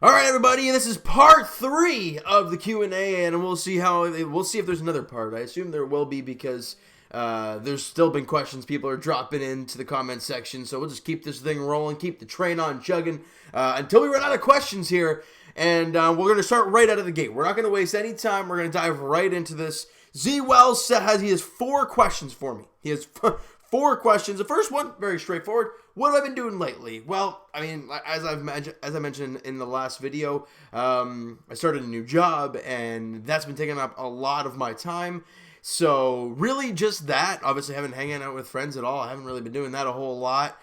All right, everybody, this is part 3 of the Q&A, and we'll see if there's another part. I assume there will be because there's still been questions people are dropping into the comment section, so we'll just keep this thing rolling, keep the train on chugging until we run out of questions here, and we're going to start right out of the gate. We're not going to waste any time. We're going to dive right into this. Z Wells he has 4 questions for me. He has 4 questions. The first one, very straightforward. What have I been doing lately? Well, I mean, as I mentioned in the last video, I started a new job, and that's been taking up a lot of my time. So really just that. Obviously, I haven't hanging out with friends at all. I haven't really been doing that a whole lot.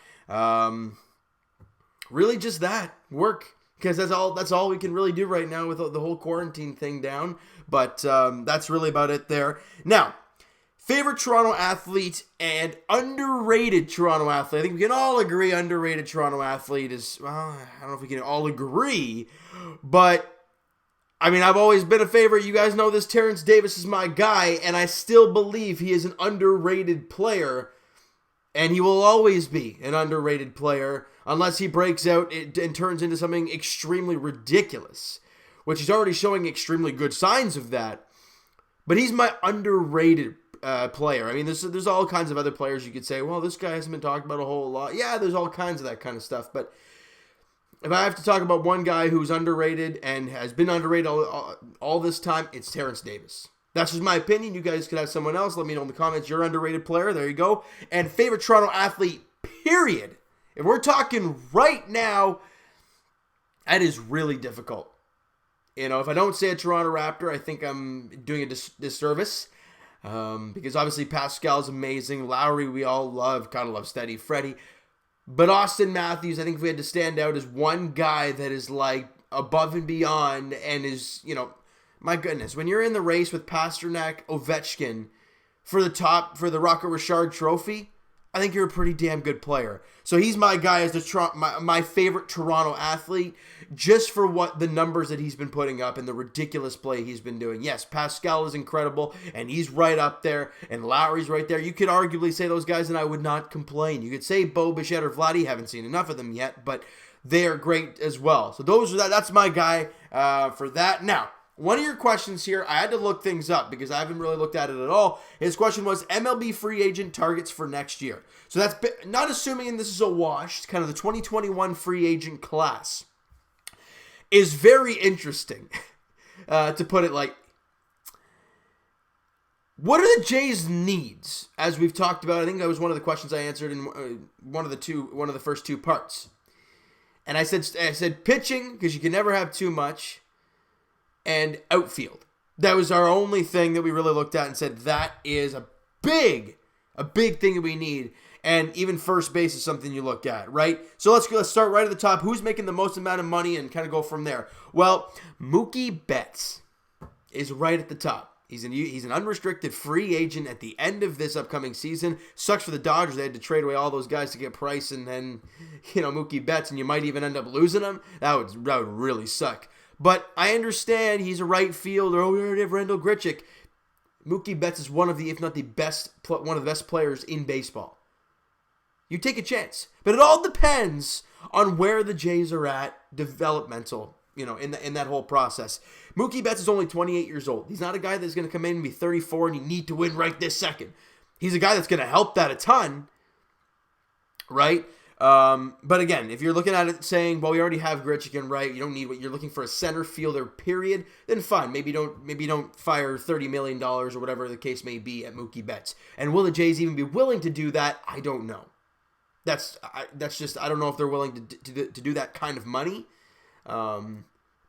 Really just that. Work. Because that's all we can really do right now with the whole quarantine thing down. But that's really about it there. Now, favorite Toronto athlete and underrated Toronto athlete. I think we can all agree underrated Toronto athlete is, well, I don't know if we can all agree, but I mean, I've always been a favorite. You guys know this. Terrence Davis is my guy, and I still believe he is an underrated player, and he will always be an underrated player unless he breaks out and turns into something extremely ridiculous, which he's already showing extremely good signs of that. But he's my underrated player. I mean, there's all kinds of other players you could say, well, this guy hasn't been talked about a whole lot. Yeah, there's all kinds of that kind of stuff. But if I have to talk about one guy who's underrated and has been underrated all this time, it's Terrence Davis. That's just my opinion. You guys could have someone else. Let me know in the comments your underrated player. There you go. And favorite Toronto athlete, period. If we're talking right now, that is really difficult. You know, if I don't say a Toronto Raptor, I think I'm doing a disservice. Because obviously Pascal's amazing. Lowry, we all love, kind of love Steady Freddy. But Austin Matthews, I think if we had to stand out as one guy that is like above and beyond and is, you know, my goodness, when you're in the race with Pasternak, Ovechkin for the Rocco Richard Trophy, I think you're a pretty damn good player. So he's my guy as my favorite Toronto athlete, just for what the numbers that he's been putting up and the ridiculous play he's been doing. Yes, Pascal is incredible, and he's right up there, and Lowry's right there. You could arguably say those guys, and I would not complain. You could say Bo Bichette or Vladdy, haven't seen enough of them yet, but they are great as well. So that's my guy for that. Now, one of your questions here, I had to look things up because I haven't really looked at it at all. His question was MLB free agent targets for next year. So that's not assuming this is a wash. It's kind of the 2021 free agent class is very interesting, to put it like. What are the Jays' needs? As we've talked about, I think that was one of the questions I answered in one of the first 2 parts. And I said pitching, because you can never have too much, and outfield. That was our only thing that we really looked at and said that is a big thing that we need. And even first base is something you look at, right? So let's start right at the top. Who's making the most amount of money and kind of go from there? Well, Mookie Betts is right at the top. He's an unrestricted free agent at the end of this upcoming season. Sucks for the Dodgers. They had to trade away all those guys to get Price and then, Mookie Betts, and you might even end up losing him. That would really suck. But I understand he's a right fielder. Oh, we already have Randall Grichuk. Mookie Betts is one of the best players in baseball. You take a chance. But it all depends on where the Jays are at developmental, in that whole process. Mookie Betts is only 28 years old. He's not a guy that's going to come in and be 34 and you need to win right this second. He's a guy that's going to help that a ton, right? But again, if you're looking at it saying, well, we already have Grichuk, right? You don't need what you're looking for a center fielder, period. Then fine. Maybe don't fire $30 million or whatever the case may be at Mookie Betts. And will the Jays even be willing to do that? I don't know. That's just, I don't know if they're willing to do that kind of money. But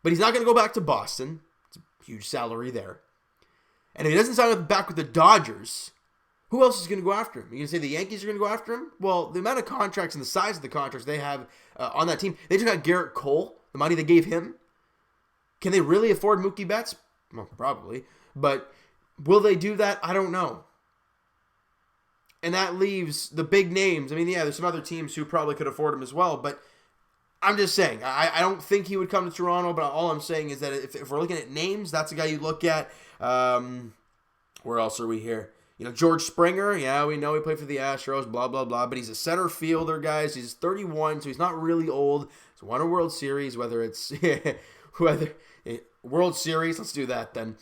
he's not going to go back to Boston. It's a huge salary there. And if he doesn't sign back with the Dodgers, who else is going to go after him? You're going to say the Yankees are going to go after him? Well, the amount of contracts and the size of the contracts they have on that team, they just got Garrett Cole, the money they gave him. Can they really afford Mookie Betts? Well, probably. But will they do that? I don't know. And that leaves the big names. I mean, yeah, there's some other teams who probably could afford him as well. But I'm just saying, I don't think he would come to Toronto. But all I'm saying is that if we're looking at names, that's a guy you look at. Where else are we here? George Springer, yeah, we know he played for the Astros, blah, blah, blah, but he's a center fielder, guys. He's 31, so he's not really old. He's won a World Series, whether it's World Series, let's do that then.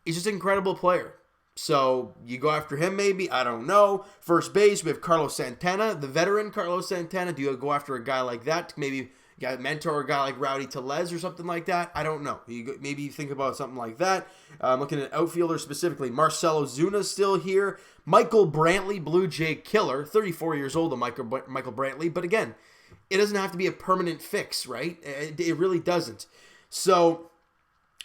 He's just an incredible player. So you go after him maybe? I don't know. First base, we have Carlos Santana, the veteran Carlos Santana. Do you go after a guy like that? Maybe you got a mentor a guy like Rowdy Tellez or something like that? I don't know. Maybe you think about something like that. Looking at outfielders specifically, Marcelo Zuna's still here. Michael Brantley, Blue Jay killer, 34 years old, Michael Brantley. But again, it doesn't have to be a permanent fix, right? It really doesn't. So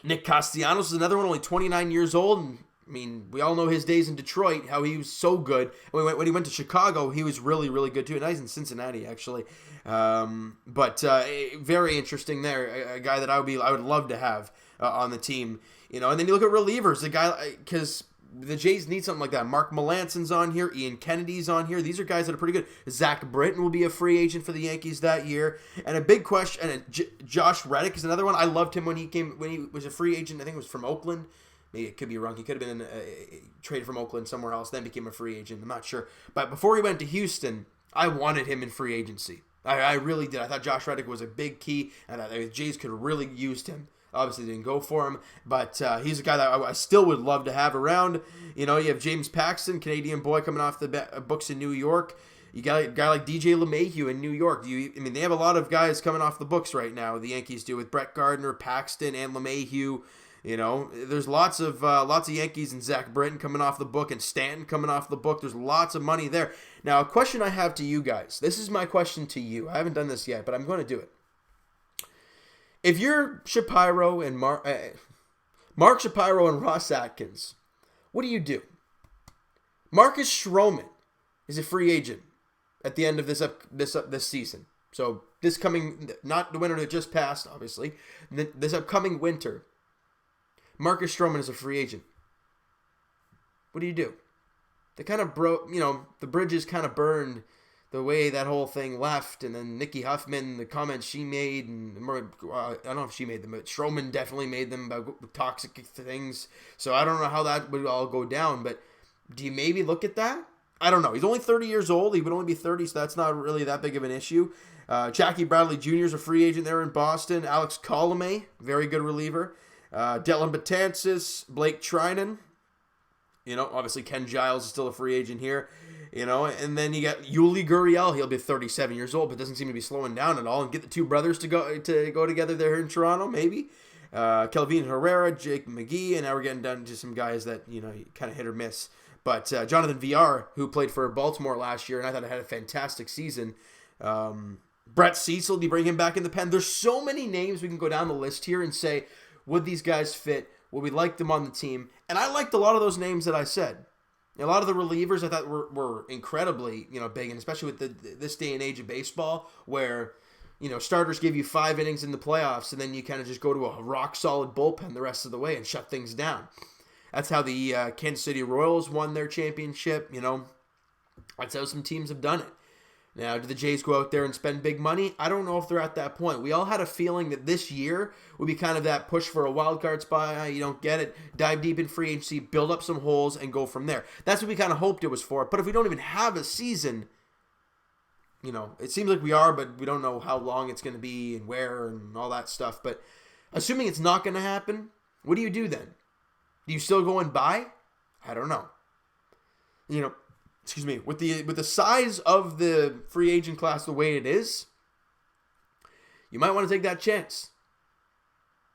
Nick Castellanos is another one, only 29 years old. And, I mean, we all know his days in Detroit, how he was so good. When he went to Chicago, he was really, really good too. And he's in Cincinnati, actually. But very interesting there. A guy that I would love to have on the team. You know, and then you look at relievers, the guy, because the Jays need something like that. Mark Melanson's on here. Ian Kennedy's on here. These are guys that are pretty good. Zach Britton will be a free agent for the Yankees that year. And a big question, and Josh Reddick is another one. I loved him when he was a free agent. I think it was from Oakland. Maybe it could be wrong. He could have been traded from Oakland somewhere else, then became a free agent. I'm not sure. But before he went to Houston, I wanted him in free agency. I really did. I thought Josh Reddick was a big key, and the Jays could have really used him. Obviously, didn't go for him, but he's a guy that I still would love to have around. You know, you have James Paxton, Canadian boy coming off the books in New York. You got a guy like DJ LeMahieu in New York. They have a lot of guys coming off the books right now. The Yankees do with Brett Gardner, Paxton, and LeMahieu. You know, there's lots of Yankees and Zach Britton coming off the book and Stanton coming off the book. There's lots of money there. Now, a question I have to you guys. This is my question to you. I haven't done this yet, but I'm going to do it. If you're Shapiro and Mark Shapiro and Ross Atkins, what do you do? Marcus Stroman is a free agent at the end of this season. So this coming, not the winter that just passed, obviously, this upcoming winter. Marcus Stroman is a free agent. What do you do? They kind of broke, the bridges kind of burned the way that whole thing left, and then Nikki Huffman, the comments she made, and I don't know if she made them, but Stroman definitely made them about toxic things. So I don't know how that would all go down, but do you maybe look at that? I don't know. He's only 30 years old. He would only be 30, so that's not really that big of an issue. Jackie Bradley Jr. is a free agent there in Boston. Alex Colomé, very good reliever. Dylan Betances, Blake Trinan. Obviously Ken Giles is still a free agent here. And then you got Yuli Gurriel. He'll be 37 years old, but doesn't seem to be slowing down at all. And get the two brothers to go together there in Toronto, maybe. Kelvin Herrera, Jake McGee, and now we're getting down to some guys that, kind of hit or miss. But Jonathan Villar, who played for Baltimore last year, and I thought had a fantastic season. Brett Cecil, do you bring him back in the pen? There's so many names we can go down the list here and say, would these guys fit? Would we like them on the team? And I liked a lot of those names that I said. A lot of the relievers I thought were incredibly, big, and especially with this day and age of baseball where, starters give you 5 innings in the playoffs and then you kind of just go to a rock-solid bullpen the rest of the way and shut things down. That's how the Kansas City Royals won their championship, That's how some teams have done it. Now, do the Jays go out there and spend big money? I don't know if they're at that point. We all had a feeling that this year would be kind of that push for a wild card spot. You don't get it. Dive deep in free agency, build up some holes, and go from there. That's what we kind of hoped it was for. But if we don't even have a season, it seems like we are, but we don't know how long it's going to be and where and all that stuff. But assuming it's not going to happen, what do you do then? Do you still go and buy? I don't know. Excuse me, with the size of the free agent class the way it is, you might want to take that chance.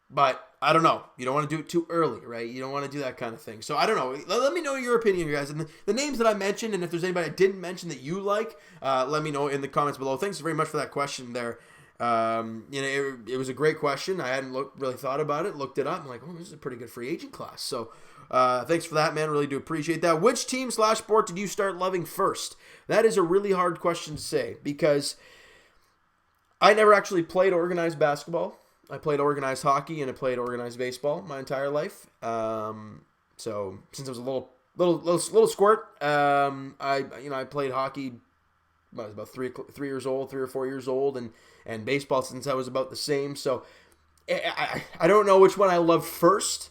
But I don't know. You don't want to do it too early, right? You don't want to do that kind of thing. So I don't know. Let me know your opinion, you guys. And the names that I mentioned, and if there's anybody I didn't mention that you like, let me know in the comments below. Thanks very much for that question there. It was a great question. I hadn't really thought about it, looked it up. I'm like, this is a pretty good free agent class. So thanks for that, man. Really do appreciate that. Which team/sport did you start loving first? That is a really hard question to say because I never actually played organized basketball. I played organized hockey and I played organized baseball my entire life. So since I was a little squirt, I played hockey. I was about 3 or 4 years old, and baseball since I was about the same. So I don't know which one I loved first.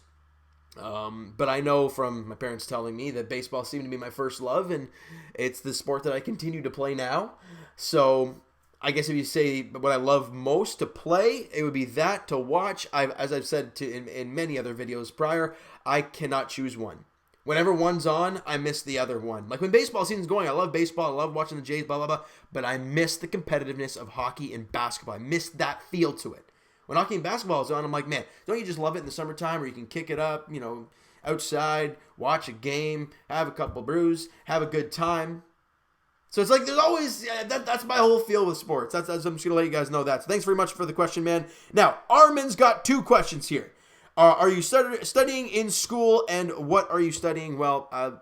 But I know from my parents telling me that baseball seemed to be my first love, and it's the sport that I continue to play now. So I guess if you say what I love most to play, it would be that to watch. As I've said in many other videos prior, I cannot choose one. Whenever one's on, I miss the other one. Like when baseball season's going, I love baseball, I love watching the Jays, blah, blah, blah, but I miss the competitiveness of hockey and basketball. I miss that feel to it. When hockey and basketball is on, I'm like, man, don't you just love it in the summertime where you can kick it up, outside, watch a game, have a couple brews, have a good time. So it's like there's always, that's my whole feel with sports. I'm just going to let you guys know that. So thanks very much for the question, man. Now, Armin's got 2 questions here. Are you studying in school, and what are you studying? Well, I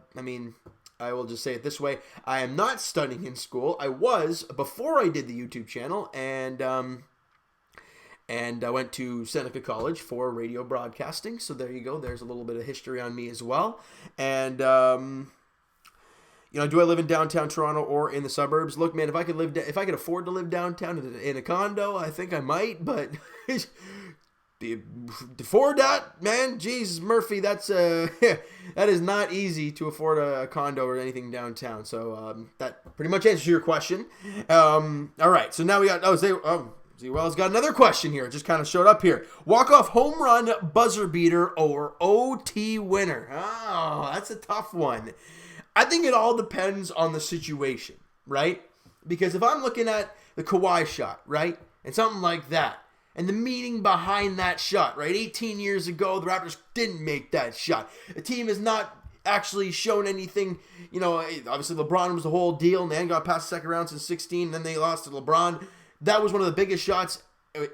will just say it this way. I am not studying in school. I was before I did the YouTube channel, and I went to Seneca College for radio broadcasting. So there you go. There's a little bit of history on me as well. And, do I live in downtown Toronto or in the suburbs? Look, man, if I could afford to live downtown in a condo, I think I might, but afford that, man, Jesus, Murphy, that's that is not easy to afford a condo or anything downtown. So that pretty much answers your question. All right, so now we got Zewell's got another question here. It just kind of showed up here. Walk-off home run, buzzer beater, or OT winner? Oh, that's a tough one. I think it all depends on the situation, right? Because if I'm looking at the Kawhi shot, right, and something like that, and the meaning behind that shot, right? 18 years ago, the Raptors didn't make that shot. The team has not actually shown anything. Obviously LeBron was the whole deal, and they hadn't got past the second round since 16, and then they lost to LeBron. That was one of the biggest shots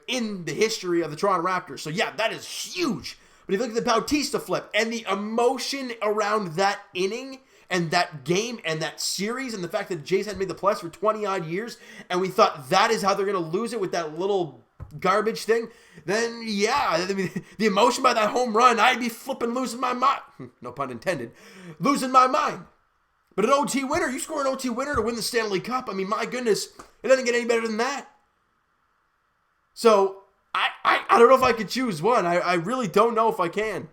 in the history of the Toronto Raptors. So, yeah, that is huge. But if you look at the Bautista flip and the emotion around that inning and that game and that series and the fact that Jays hadn't made the playoffs for 20-odd years, and we thought that is how they're going to lose it with that little garbage thing, then, yeah, the emotion by that home run, I'd be losing my mind. No pun intended. Losing my mind. But an OT winner, you score an OT winner to win the Stanley Cup, my goodness, it doesn't get any better than that. So, I don't know if I could choose one. I really don't know if I can.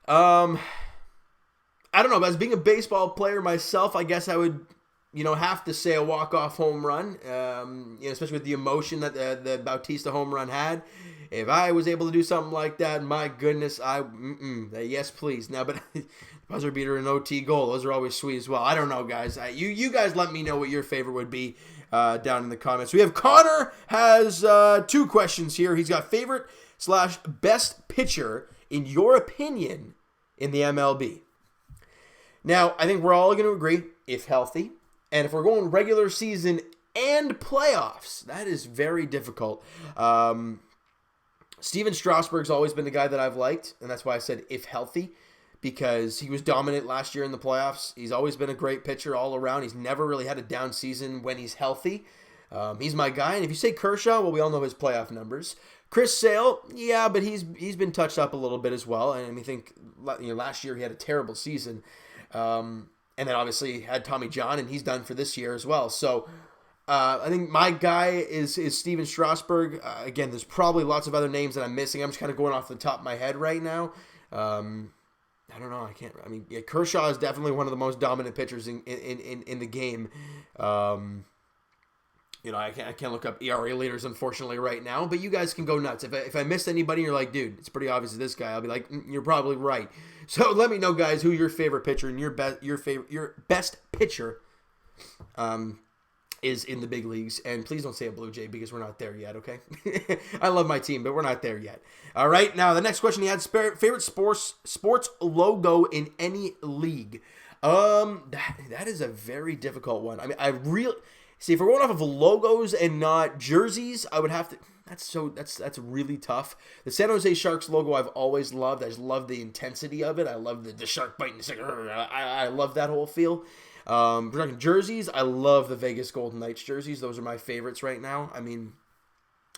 I don't know. As being a baseball player myself, I guess I would, have to say a walk-off home run, especially with the emotion that the Bautista home run had. If I was able to do something like that, my goodness, yes, please. Now, but buzzer beater and OT goal, those are always sweet as well. I don't know, guys. You guys let me know what your favorite would be down in the comments. We have Connor has 2 questions here. He's got favorite/best pitcher in your opinion in the MLB. Now, I think we're all going to agree, if healthy, and if we're going regular season and playoffs, that is very difficult. Steven Strasburg's always been the guy that I've liked, and that's why I said if healthy, because he was dominant last year in the playoffs. He's always been a great pitcher all around. He's never really had a down season when he's healthy. He's my guy. And if you say Kershaw, well, we all know his playoff numbers. Chris Sale, yeah, but he's been touched up a little bit as well. And I think last year he had a terrible season. And then obviously had Tommy John, and he's done for this year as well. So I think my guy is Steven Strasburg. Again, there's probably lots of other names that I'm missing. I'm just kind of going off the top of my head right now. I don't know. Kershaw is definitely one of the most dominant pitchers in the game. I can't look up ERA leaders, unfortunately, right now. But you guys can go nuts. If I missed anybody, you're like, dude, it's pretty obvious this guy. I'll be like, you're probably right. So let me know, guys, who your favorite pitcher and your best pitcher is in the big leagues. And please don't say a Blue Jay because we're not there yet, okay? I love my team, but we're not there yet. All right, now the next question he had, favorite sports logo in any league. That is a very difficult one. See, if we're going off of logos and not jerseys, I would have to. That's really tough. The San Jose Sharks logo I've always loved. I just love the intensity of it. I love the shark biting. I love that whole feel. We're talking jerseys. I love the Vegas Golden Knights jerseys. Those are my favorites right now.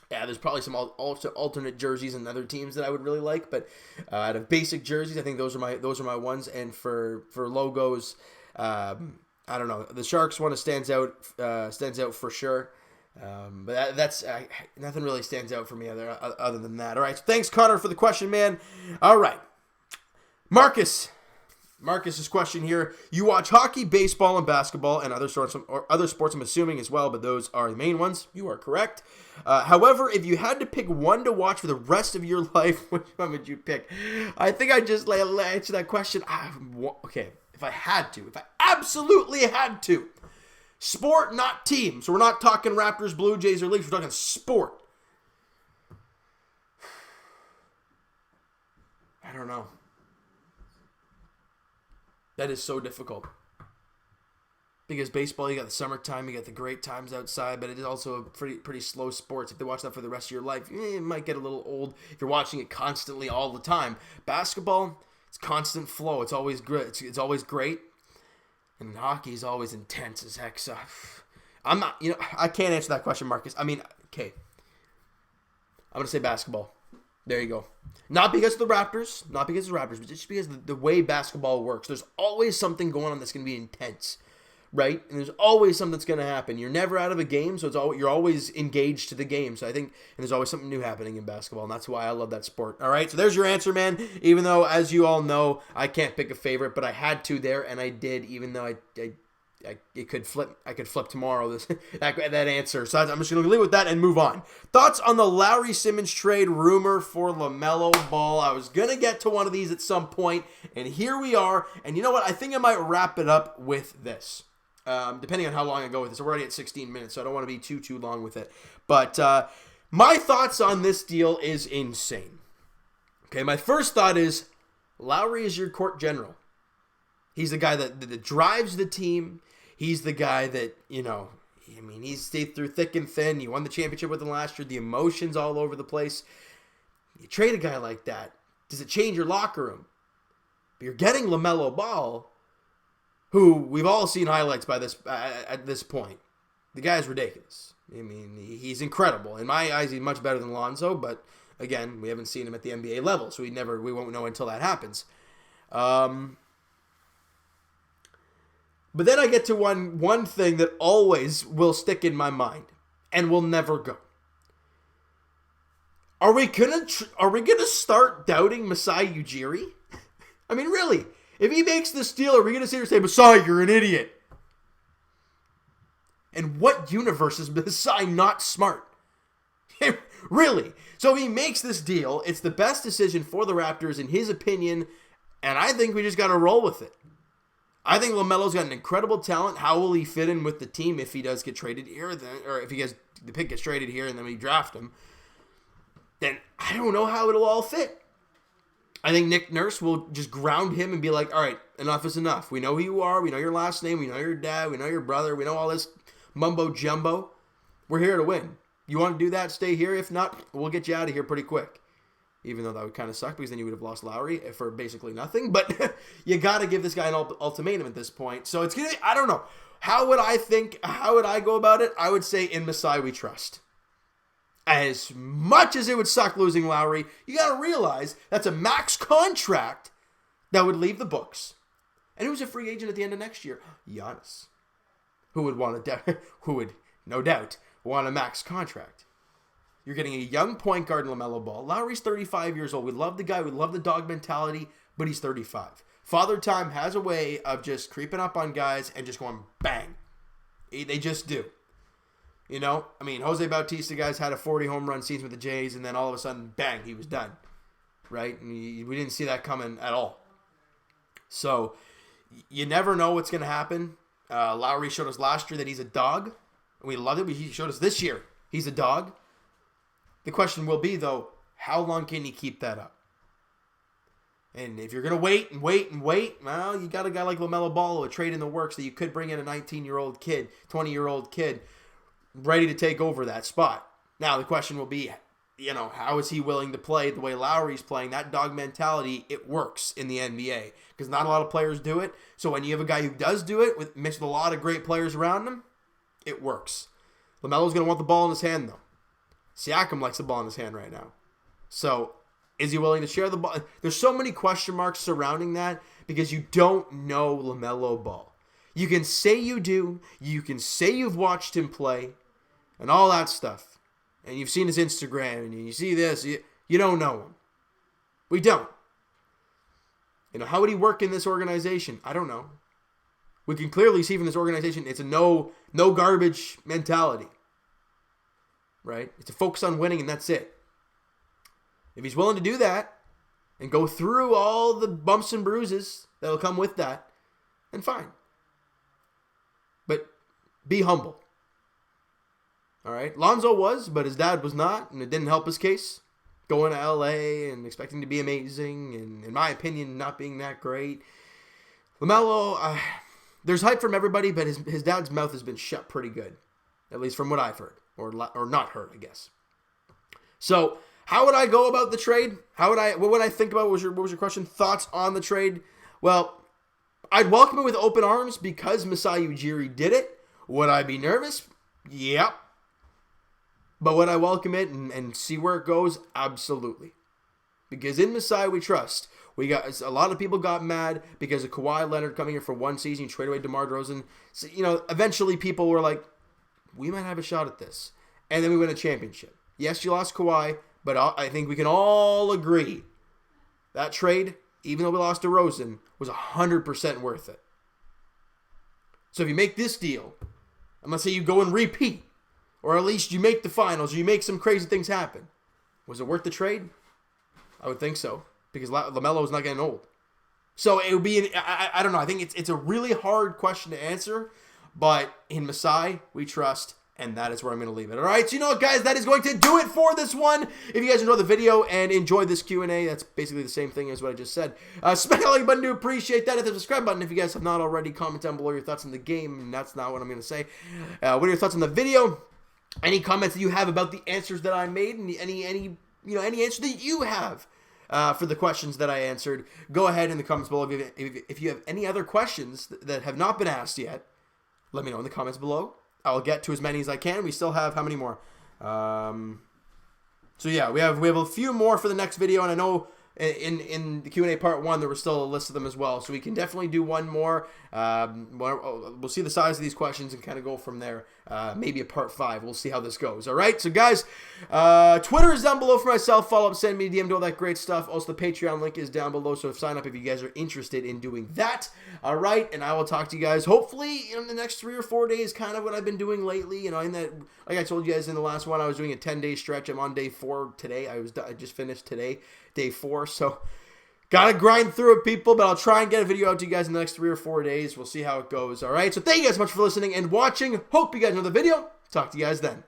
There's probably some alternate jerseys and other teams that I would really like, but out of basic jerseys, I think those are my ones. And for logos, I don't know. The Sharks one stands out for sure. But that's nothing really stands out for me other than that. All right. So thanks, Connor, for the question, man. All right, Marcus. Marcus's question here. You watch hockey, baseball, and basketball, and other sports, I'm assuming as well, but those are the main ones. You are correct. However, if you had to pick one to watch for the rest of your life, which one would you pick? I think I just answered that question. Okay, if I absolutely had to. Sport, not team. So we're not talking Raptors, Blue Jays, or Leafs. We're talking sport. I don't know. That is so difficult. Because baseball, you got the summertime, you got the great times outside, but it is also a pretty slow sport. If they watch that for the rest of your life, it might get a little old if you're watching it constantly all the time. Basketball, it's constant flow. It's always good. It's always great. And hockey is always intense as heck. So I'm not, I can't answer that question, Marcus. I mean, okay. I'm going to say basketball. There you go. Not because of the Raptors, but just because of the way basketball works. There's always something going on that's going to be intense, right? And there's always something that's going to happen. You're never out of a game, so you're always engaged to the game. So I think, and there's always something new happening in basketball, and that's why I love that sport. All right, so there's your answer, man. Even though, as you all know, I can't pick a favorite, but I had to there, and I did, even though I could flip tomorrow that answer. So I'm just going to leave with that and move on. Thoughts on the Lowry Simmons trade rumor for LaMelo Ball? I was going to get to one of these at some point, and here we are. And you know what? I think I might wrap it up with this, depending on how long I go with this. We're already at 16 minutes, so I don't want to be too long with it. But my thoughts on this deal is insane. Okay, my first thought is Lowry is your court general. He's the guy that drives the team. He's the guy that, he's stayed through thick and thin. He won the championship with them last year. The emotions all over the place. You trade a guy like that. Does it change your locker room? But you're getting LaMelo Ball, who we've all seen highlights at this point. The guy's ridiculous. I mean, he's incredible. In my eyes, he's much better than Lonzo, but again, we haven't seen him at the NBA level, so we won't know until that happens. But then I get to one thing that always will stick in my mind and will never go. Are we gonna start doubting Masai Ujiri? I mean, really, if he makes this deal, are we gonna sit here and say, Masai, you're an idiot? And what universe is Masai not smart? Really? So if he makes this deal, it's the best decision for the Raptors in his opinion, and I think we just got to roll with it. I think LaMelo's got an incredible talent. How will he fit in with the team if he does get traded here, or if the pick gets traded here and then we draft him? Then I don't know how it'll all fit. I think Nick Nurse will just ground him and be like, all right, enough is enough. We know who you are. We know your last name. We know your dad. We know your brother. We know all this mumbo jumbo. We're here to win. You want to do that? Stay here. If not, we'll get you out of here pretty quick. Even though that would kind of suck because then you would have lost Lowry for basically nothing. But you got to give this guy an ultimatum at this point. So it's going to be, I don't know. How would I go about it? I would say in Masai we trust. As much as it would suck losing Lowry, you got to realize that's a max contract that would leave the books. And who's a free agent at the end of next year? Giannis. Who would no doubt want a max contract. You're getting a young point guard in LaMelo Ball. Lowry's 35 years old. We love the guy. We love the dog mentality, but he's 35. Father Time has a way of just creeping up on guys and just going bang. They just do. I mean, Jose Bautista, guys, had a 40 home run season with the Jays, and then all of a sudden, bang, he was done. Right? And we didn't see that coming at all. So, you never know what's going to happen. Lowry showed us last year that he's a dog. We loved it, but he showed us this year he's a dog. The question will be, though, how long can he keep that up? And if you're going to wait, well, you got a guy like LaMelo Ball, a trade in the works that you could bring in a 19-year-old kid, 20-year-old kid, ready to take over that spot. Now, the question will be, how is he willing to play the way Lowry's playing? That dog mentality, it works in the NBA because not a lot of players do it. So when you have a guy who does do it, mixed with a lot of great players around him, it works. LaMelo's going to want the ball in his hand, though. Siakam likes the ball in his hand right now. So, is he willing to share the ball? There's so many question marks surrounding that because you don't know LaMelo Ball. You can say you do. You can say you've watched him play and all that stuff. And you've seen his Instagram and you see this. You don't know him. We don't. How would he work in this organization? I don't know. We can clearly see from this organization, it's a no garbage mentality. Right? It's a focus on winning, and that's it. If he's willing to do that and go through all the bumps and bruises that'll come with that, then fine. But be humble. All right? Lonzo was, but his dad was not, and it didn't help his case. Going to LA and expecting to be amazing, and in my opinion, not being that great. LaMelo, there's hype from everybody, but his dad's mouth has been shut pretty good. At least from what I've heard. Or not heard, I guess. So, how would I go about the trade? What would I think about? What was your question? Thoughts on the trade? Well, I'd welcome it with open arms because Masai Ujiri did it. Would I be nervous? Yep. But would I welcome it and see where it goes? Absolutely. Because in Masai we trust. A lot of people got mad because of Kawhi Leonard coming here for one season, trade away DeMar DeRozan. So, eventually people were like, we might have a shot at this. And then we win a championship. Yes, you lost Kawhi, but I think we can all agree that trade, even though we lost DeRozan, was 100% worth it. So if you make this deal, I'm going to say you go and repeat, or at least you make the finals, or you make some crazy things happen. Was it worth the trade? I would think so. Because LaMelo is not getting old. So it would be, I don't know, I think it's a really hard question to answer, but in Masai, we trust, and that is where I'm going to leave it. All right, so what, guys, that is going to do it for this one. If you guys enjoyed the video and enjoyed this Q&A, that's basically the same thing as what I just said. Smack that like button to appreciate that. Hit the subscribe button if you guys have not already. Comment down below your thoughts on the game, and that's not what I'm going to say. What are your thoughts on the video? Any comments that you have about the answers that I made, and any answer that you have for the questions that I answered, go ahead in the comments below. If you have any other questions that have not been asked yet, let me know in the comments below. I'll get to as many as I can. We still have how many more? So yeah, we have a few more for the next video, and I know in the Q&A part 1 there was still a list of them as well, so we can definitely do one more. We'll see the size of these questions and kind of go from there. Maybe a part 5. We'll see how this goes. All right, so guys, Twitter is down below for myself. Follow up, send me a DM, do all that great stuff. Also, the Patreon link is down below, so sign up if you guys are interested in doing that. All right, and I will talk to you guys hopefully in the next 3 or 4 days, kind of what I've been doing lately. In that, like I told you guys in the last one, I was doing a 10-day stretch. I'm on day 4 today. I just finished today, day 4. So gotta grind through it, people, but I'll try and get a video out to you guys in the next 3 or 4 days. We'll see how it goes. All right, so thank you guys so much for listening and watching. Hope you guys enjoyed the video. Talk to you guys then.